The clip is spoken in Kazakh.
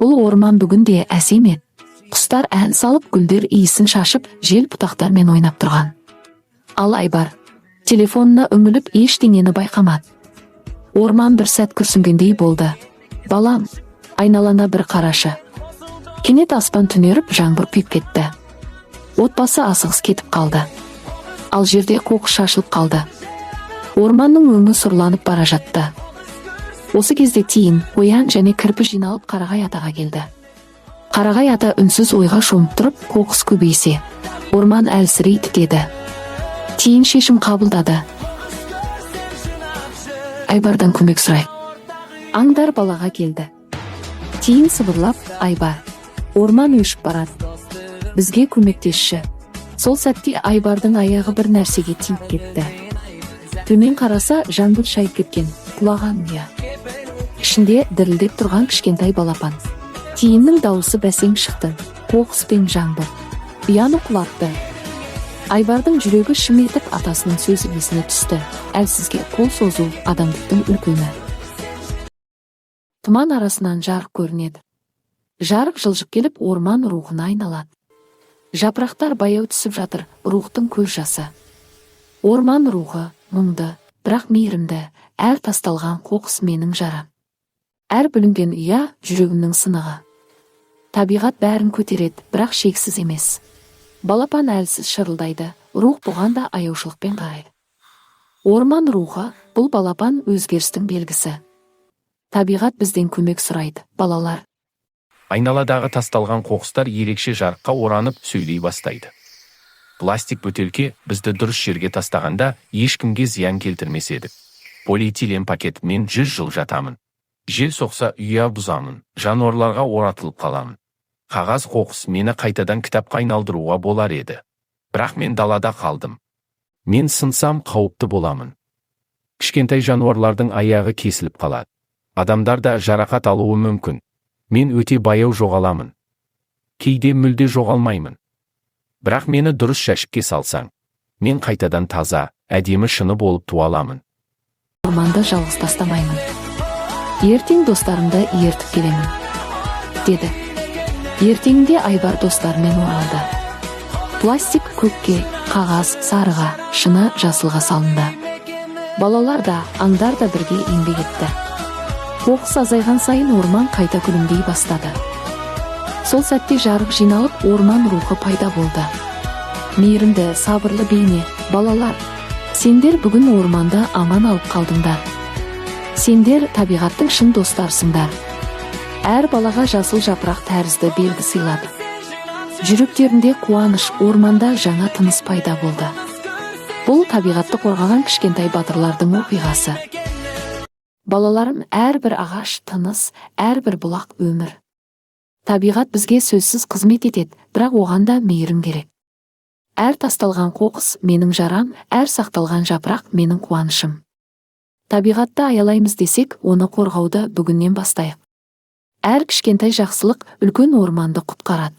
Бұл орман бүгінде әсем еді. Құстар ән салып, гүлдер иісін шашып, жел бұтақтармен ойнап тұрған. Ал Айбар телефонына үңіліп ештеңені байқамады. Орман бір сәт күрсінгендей болды. Балам, айналана бір қарашы. Кенет аспан түнеріп, жаңбыр құйып кетті. Отбасы асығыс кетіп қалды. Ал жерде қоқыс шашылып қалды. Орманның өңі сұрланып бара жатты. Осы кезде тиін, қоян және кірпі жиналып Қарағай атаға келді. Қарағай ата үнсіз ойға шомып тұрып, қоқыс көбейсе, орман әлсірейді деді. Тиін шешім қабылдады. Айбардан көмек сұрайық. Аңдар балаға келді. Тиін сыбырлап, Айбар, орман өшіп барады. Бізге көмектесші. Сол сәтте Айбардың аяғы бір нәрсеге тиіп кетті. Төмен қараса, жаңбыр шайып кеткен, құлаған ұя. Ішінде дірілдеп тұрған кішкентай балапан. Тиіннің дауысы бәсең шықты, қоқыс пен жаңбыр. Ұяны құлатты. Айбардың жүрегі шым етіп, атасының сөзі есіне түсті. Әлсізге қол созу адамдықтың үлкені. Тұман арасынан жарық көрінеді. Жарық жылжып келіп, орман рухына айналады. Жапырақтар баяу түсіп жатыр, рухтың көз жасы. Орман рухы мұңды, бірақ мейірімді, әр тасталған қоқыс менің жарам. Әр бүлінген ұя жүрегімнің сынығы. Табиғат бәрін көтереді, бірақ шексіз емес. Балапан әлсіз шырылдайды, рух бұған да аяушылықпен қарайды. Орман рухы, бұл балапан өзгерістің белгісі. Табиғат бізден көмек сұрайды, балалар. Айналадағы тасталған қоқыстар ерекше жарыққа оранып сөйлей бастайды. Пластик бөтелке бізді дұрыс жерге тастағанда ешкімге зиян келтірмес едік. Полиэтилен пакетімен 100 жыл жатамын. Жел соқса ұя бұзамын, жануарларға оратылып қаламын. Қағаз қоқыс мені қайтадан кітапқа айналдыруға болар еді. Бірақ мен далада қалдым. Мен сынсам қауіпті боламын. Кішкентай жануарлардың аяғы кесіліп қалады. Адамдар да жарақат алуы мүмкін. Мен өте баяу жоғаламын. Кейде мүлде жоғалмаймын. Бірақ мені дұрыс жәшікке салсаң, мен қайтадан таза, әдемі шыны болып туаламын. Орманды жалғыз тастамаймын. Ертең достарымды ертіп келемін, деді. Ертеңінде Айбар достарымен оралды. Пластик көкке, қағаз сарыға, шыны жасылға салынды. Балалар да, аңдар да бірге еңбек етті. Қоқыс азайған сайын орман қайта күлімдей бастады. Сол сәтте жарық жиналып, орман рухы пайда болды. Мейірімді, сабырлы бейне, балалар, сендер бүгін орманды аман алып қалдыңдар. Сендер табиғаттың шын достарсыңдар. Әр балаға жасыл жапырақ тәрізді белгі сыйлады. Жүректерінде қуаныш, орманда жаңа тыныс пайда болды. Бұл табиғатты қорғаған кішкентай батырлардың оқиғасы. Балаларым, әрбір ағаш тыныс, әрбір бұлақ өмір. Табиғат бізге сөзсіз қызмет етеді, бірақ оған да мейірім керек. Әр тасталған қоқыс менің жарам, әр сақталған жапырақ менің қуанышым. Табиғатты аялаймыз десек, оны қорғауды бүгіннен бастайық. Әр кішкентай жақсылық үлкен орманды құтқарады.